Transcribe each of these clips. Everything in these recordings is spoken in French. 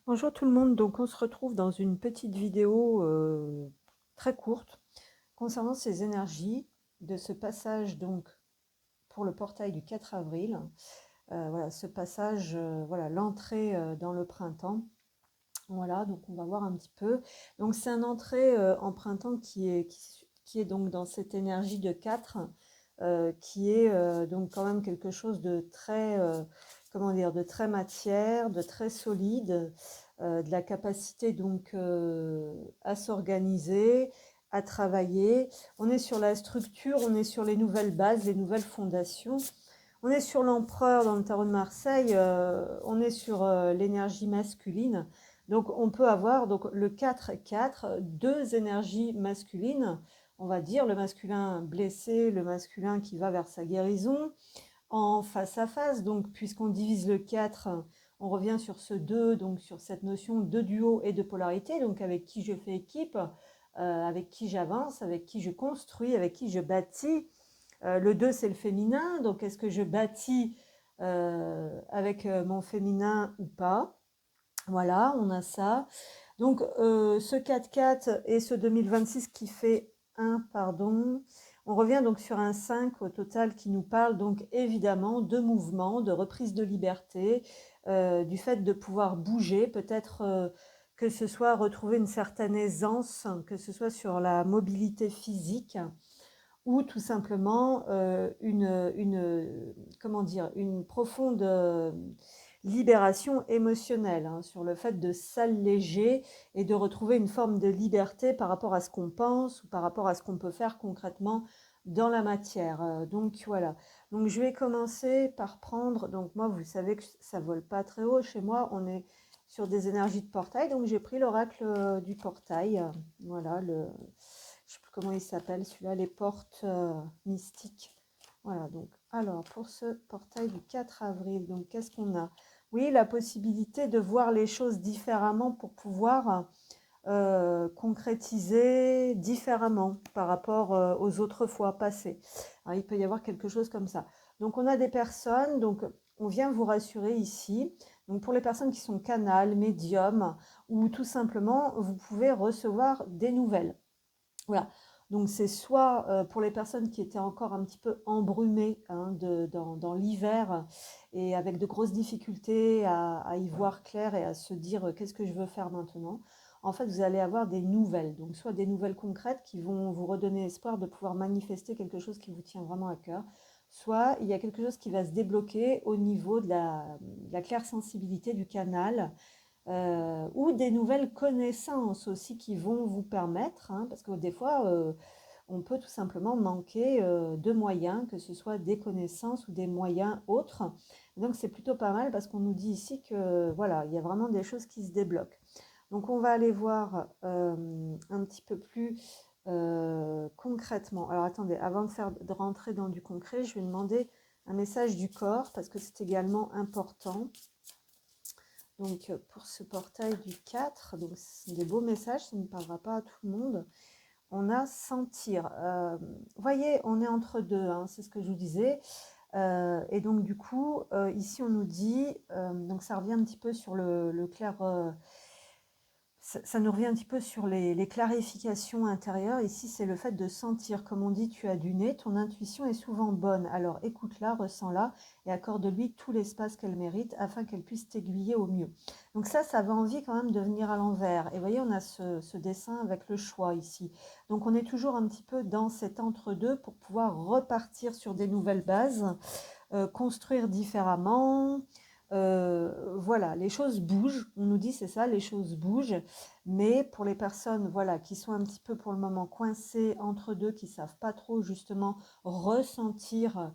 Bonjour tout le monde, donc on se retrouve dans une petite vidéo très courte concernant ces énergies de ce passage donc pour le portail du 4 avril. Voilà, ce passage, voilà, l'entrée dans le printemps. Voilà, donc on va voir un petit peu. Donc c'est une entrée en printemps qui est donc dans cette énergie de 4, qui est donc quand même quelque chose de très, comment dire, de très matière, de très solide, de la capacité donc à s'organiser, à travailler. On est sur la structure, on est sur les nouvelles bases, les nouvelles fondations. On est sur l'empereur dans le tarot de Marseille, on est sur l'énergie masculine. Donc on peut avoir donc le 4-4, deux énergies masculines, on va dire le masculin blessé, le masculin qui va vers sa guérison, en face à face. Donc puisqu'on divise le 4, on revient sur ce 2, donc sur cette notion de duo et de polarité, donc avec qui je fais équipe, avec qui j'avance, avec qui je construis, avec qui je bâtis. Le 2, c'est le féminin. Donc, est-ce que je bâtis avec mon féminin ou pas? Voilà, on a ça. Donc, ce 4-4 et ce 2026 qui fait 1, pardon. On revient donc sur un 5 au total qui nous parle donc évidemment de mouvement, de reprise de liberté, du fait de pouvoir bouger, peut-être que ce soit retrouver une certaine aisance, que ce soit sur la mobilité physique, ou tout simplement comment dire, une profonde libération émotionnelle, hein, sur le fait de s'alléger et de retrouver une forme de liberté par rapport à ce qu'on pense ou par rapport à ce qu'on peut faire concrètement dans la matière. Donc voilà. Donc je vais commencer par prendre, donc moi vous savez que ça vole pas très haut chez moi, on est sur des énergies de portail, donc j'ai pris l'oracle du portail, voilà, je sais plus comment il s'appelle celui-là, les portes mystiques. Voilà, donc, alors, pour ce portail du 4 avril, donc, qu'est-ce qu'on a? Oui, la possibilité de voir les choses différemment pour pouvoir concrétiser différemment par rapport aux autres fois passées. Alors, il peut y avoir quelque chose comme ça. Donc, on a des personnes, donc, on vient vous rassurer ici. Donc, pour les personnes qui sont canal, médium, ou tout simplement, vous pouvez recevoir des nouvelles. Voilà. Donc c'est soit pour les personnes qui étaient encore un petit peu embrumées, hein, dans l'hiver et avec de grosses difficultés à y voir clair et à se dire qu'est-ce que je veux faire maintenant. En fait, vous allez avoir des nouvelles, donc soit des nouvelles concrètes qui vont vous redonner espoir de pouvoir manifester quelque chose qui vous tient vraiment à cœur, soit il y a quelque chose qui va se débloquer au niveau de la claire sensibilité du canal, ou des nouvelles connaissances aussi qui vont vous permettre, hein, parce que des fois, on peut tout simplement manquer de moyens, que ce soit des connaissances ou des moyens autres. Donc c'est plutôt pas mal parce qu'on nous dit ici que voilà, il y a vraiment des choses qui se débloquent. Donc on va aller voir un petit peu plus concrètement. Alors attendez, avant de rentrer dans du concret, je vais demander un message du corps parce que c'est également important. Donc pour ce portail du 4, donc ce sont des beaux messages, ça ne parlera pas à tout le monde. On a sentir. Vous voyez, on est entre deux, hein, c'est ce que je vous disais. Et donc du coup, ici on nous dit, donc ça revient un petit peu sur le clair, ça nous revient un petit peu sur les clarifications intérieures. Ici, c'est le fait de sentir. Comme on dit, tu as du nez, ton intuition est souvent bonne. Alors écoute-la, ressens-la et accorde-lui tout l'espace qu'elle mérite afin qu'elle puisse t'aiguiller au mieux. Donc ça avait envie quand même de venir à l'envers. Et vous voyez, on a ce dessin avec le choix ici. Donc on est toujours un petit peu dans cet entre-deux pour pouvoir repartir sur des nouvelles bases, construire différemment. Voilà, les choses bougent. On nous dit c'est ça, les choses bougent. Mais pour les personnes, voilà, qui sont un petit peu pour le moment coincées entre deux, qui savent pas trop justement ressentir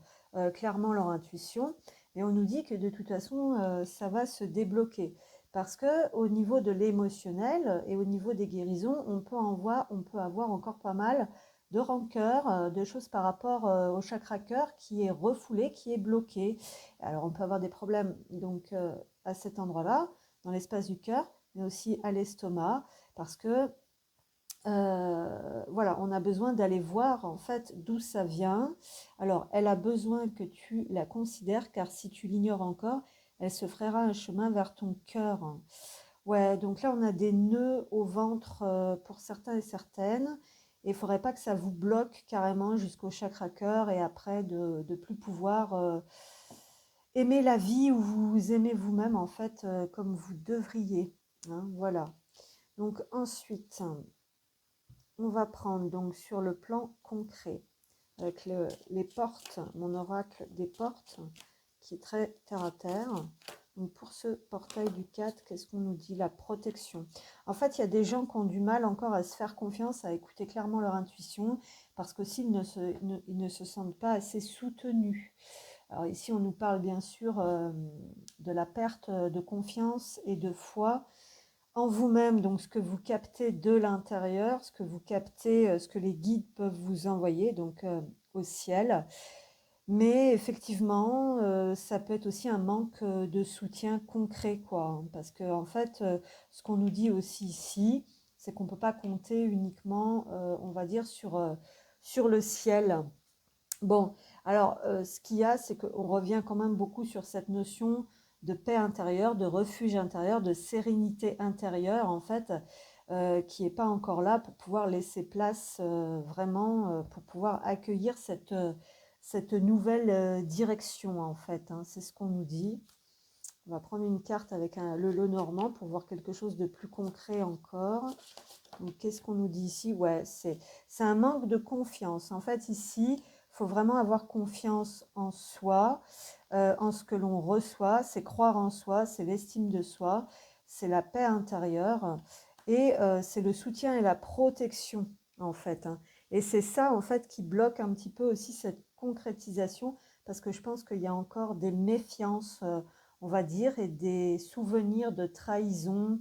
clairement leur intuition, et on nous dit que de toute façon, ça va se débloquer. Parce que au niveau de l'émotionnel et au niveau des guérisons, on peut avoir encore pas mal de rancœur, de choses par rapport au chakra cœur qui est refoulé, qui est bloqué. Alors on peut avoir des problèmes donc à cet endroit-là, dans l'espace du cœur, mais aussi à l'estomac, parce que voilà, on a besoin d'aller voir en fait d'où ça vient. Alors elle a besoin que tu la considères, car si tu l'ignores encore, elle se frayera un chemin vers ton cœur. Ouais, donc là, on a des nœuds au ventre pour certains et certaines. Et il ne faudrait pas que ça vous bloque carrément jusqu'au chakra cœur et après de plus pouvoir aimer la vie ou vous aimer vous-même en fait comme vous devriez. Hein, voilà. Donc ensuite, on va prendre donc sur le plan concret avec les portes, mon oracle des portes qui est très terre à terre. Donc pour ce portail du 4, qu'est-ce qu'on nous dit? La protection. En fait, il y a des gens qui ont du mal encore à se faire confiance, à écouter clairement leur intuition, parce que s'ils ils ne se sentent pas assez soutenus. Alors ici, on nous parle bien sûr de la perte de confiance et de foi en vous-même, donc ce que vous captez de l'intérieur, ce que vous captez, ce que les guides peuvent vous envoyer, donc au ciel. Mais effectivement, ça peut être aussi un manque de soutien concret, quoi. Hein, parce que en fait, ce qu'on nous dit aussi ici, c'est qu'on ne peut pas compter uniquement, on va dire, sur le ciel. Bon, alors, ce qu'il y a, c'est qu'on revient quand même beaucoup sur cette notion de paix intérieure, de refuge intérieur, de sérénité intérieure, en fait, qui n'est pas encore là pour pouvoir laisser place vraiment, pour pouvoir accueillir cette nouvelle direction, en fait. Hein. C'est ce qu'on nous dit. On va prendre une carte avec le Lenormand pour voir quelque chose de plus concret encore. Donc, qu'est-ce qu'on nous dit ici? Ouais, c'est un manque de confiance. En fait, ici, il faut vraiment avoir confiance en soi, en ce que l'on reçoit. C'est croire en soi, c'est l'estime de soi, c'est la paix intérieure et c'est le soutien et la protection, en fait. Hein. Et c'est ça, en fait, qui bloque un petit peu aussi cette concrétisation parce que je pense qu'il y a encore des méfiances, on va dire, et des souvenirs de trahison,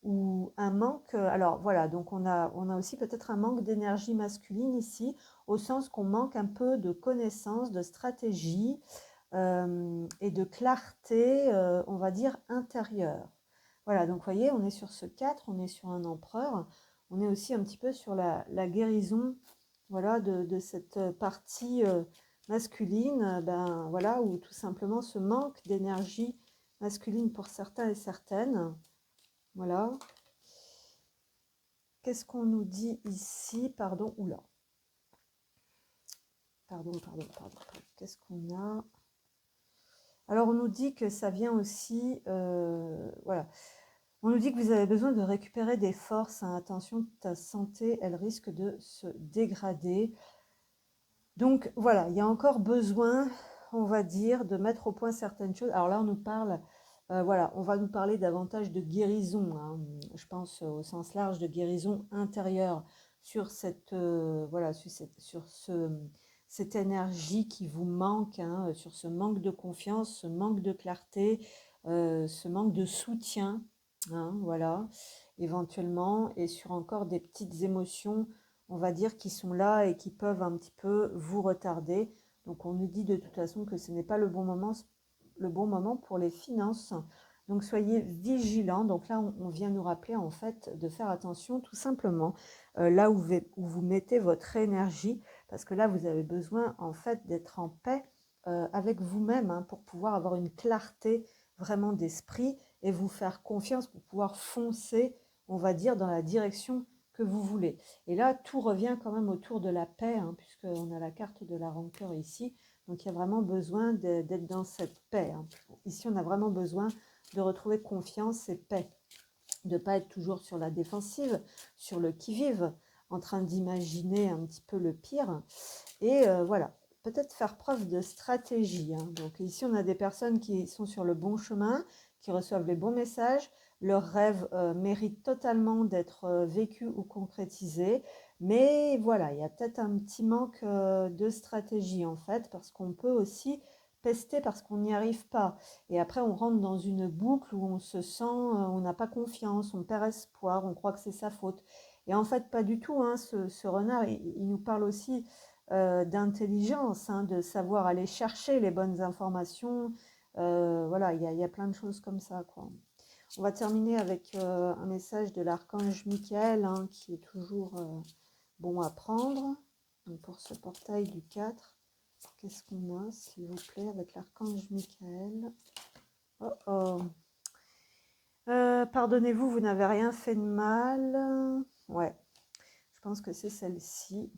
ou un manque, alors voilà, donc on a aussi peut-être un manque d'énergie masculine ici, au sens qu'on manque un peu de connaissances, de stratégie et de clarté, on va dire, intérieure. Voilà, donc vous voyez, on est sur ce 4, on est sur un empereur, on est aussi un petit peu sur la guérison, voilà, de cette partie masculine, ben voilà, ou tout simplement ce manque d'énergie masculine pour certains et certaines. Voilà. Qu'est-ce qu'on nous dit ici? Pardon, oula. Pardon. Qu'est-ce qu'on a? Alors, on nous dit que ça vient aussi, voilà. On nous dit que vous avez besoin de récupérer des forces. Hein. Attention, ta santé, elle risque de se dégrader. Donc, voilà, il y a encore besoin, on va dire, de mettre au point certaines choses. Alors là, on nous parle, voilà, on va nous parler davantage de guérison, hein, je pense au sens large de guérison intérieure sur cette, voilà, sur cette énergie qui vous manque, hein, sur ce manque de confiance, ce manque de clarté, ce manque de soutien, hein, voilà, éventuellement, et sur encore des petites émotions, on va dire, qui sont là et qui peuvent un petit peu vous retarder. Donc on nous dit de toute façon que ce n'est pas le bon moment pour les finances. Donc soyez vigilants. Donc là, on vient nous rappeler en fait de faire attention tout simplement là où vous mettez votre énergie, parce que là, vous avez besoin en fait d'être en paix avec vous-même hein, pour pouvoir avoir une clarté vraiment d'esprit et vous faire confiance pour pouvoir foncer, on va dire, dans la direction que vous voulez. Et là, tout revient quand même autour de la paix, hein, puisqu'on a la carte de la rancœur ici. Donc, il y a vraiment besoin d'être dans cette paix. Hein. Ici, on a vraiment besoin de retrouver confiance et paix. De ne pas être toujours sur la défensive, sur le qui-vive, en train d'imaginer un petit peu le pire. Et voilà, peut-être faire preuve de stratégie. Hein. Donc ici, on a des personnes qui sont sur le bon chemin, qui reçoivent les bons messages. Leurs rêves méritent totalement d'être vécus ou concrétisés. Mais voilà, il y a peut-être un petit manque de stratégie en fait, parce qu'on peut aussi pester parce qu'on n'y arrive pas. Et après, on rentre dans une boucle où on se sent, on n'a pas confiance, on perd espoir, on croit que c'est sa faute. Et en fait, pas du tout. Hein, ce renard, il nous parle aussi d'intelligence, hein, de savoir aller chercher les bonnes informations. Voilà, il y a plein de choses comme ça, quoi. On va terminer avec un message de l'archange Michael, hein, qui est toujours bon à prendre. Donc pour ce portail du 4, qu'est-ce qu'on a, s'il vous plaît, avec l'archange Michael? Oh oh. Pardonnez-vous, vous n'avez rien fait de mal. Ouais, je pense que c'est celle-ci.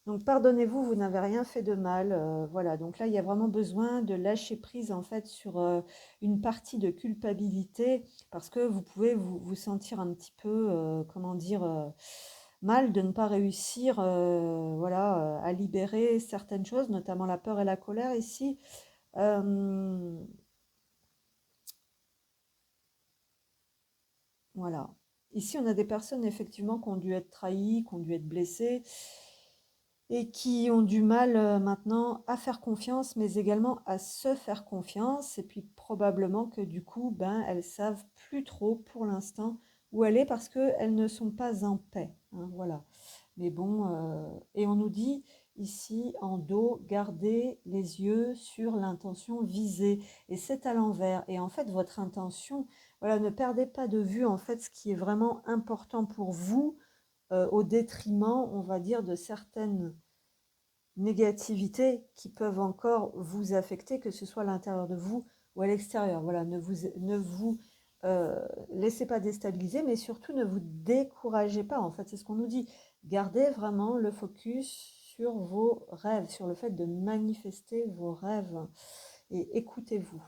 Donc pardonnez-vous, vous n'avez rien fait de mal. Voilà, donc là, il y a vraiment besoin de lâcher prise en fait sur une partie de culpabilité parce que vous pouvez vous sentir un petit peu, comment dire, mal de ne pas réussir voilà, à libérer certaines choses, notamment la peur et la colère ici. Voilà. Ici, on a des personnes effectivement qui ont dû être trahies, qui ont dû être blessées et qui ont du mal maintenant à faire confiance, mais également à se faire confiance. Et puis probablement que du coup, ben, elles savent plus trop pour l'instant où elle est parce qu'elles ne sont pas en paix, hein, voilà. Mais bon, et on nous dit ici en dos, gardez les yeux sur l'intention visée. Et c'est à l'envers. Et en fait, votre intention, voilà, ne perdez pas de vue en fait ce qui est vraiment important pour vous au détriment, on va dire, de certaines négativités qui peuvent encore vous affecter, que ce soit à l'intérieur de vous ou à l'extérieur. Voilà, ne vous laissez pas déstabiliser, mais surtout ne vous découragez pas. En fait, c'est ce qu'on nous dit. Gardez vraiment le focus sur vos rêves, sur le fait de manifester vos rêves et écoutez-vous.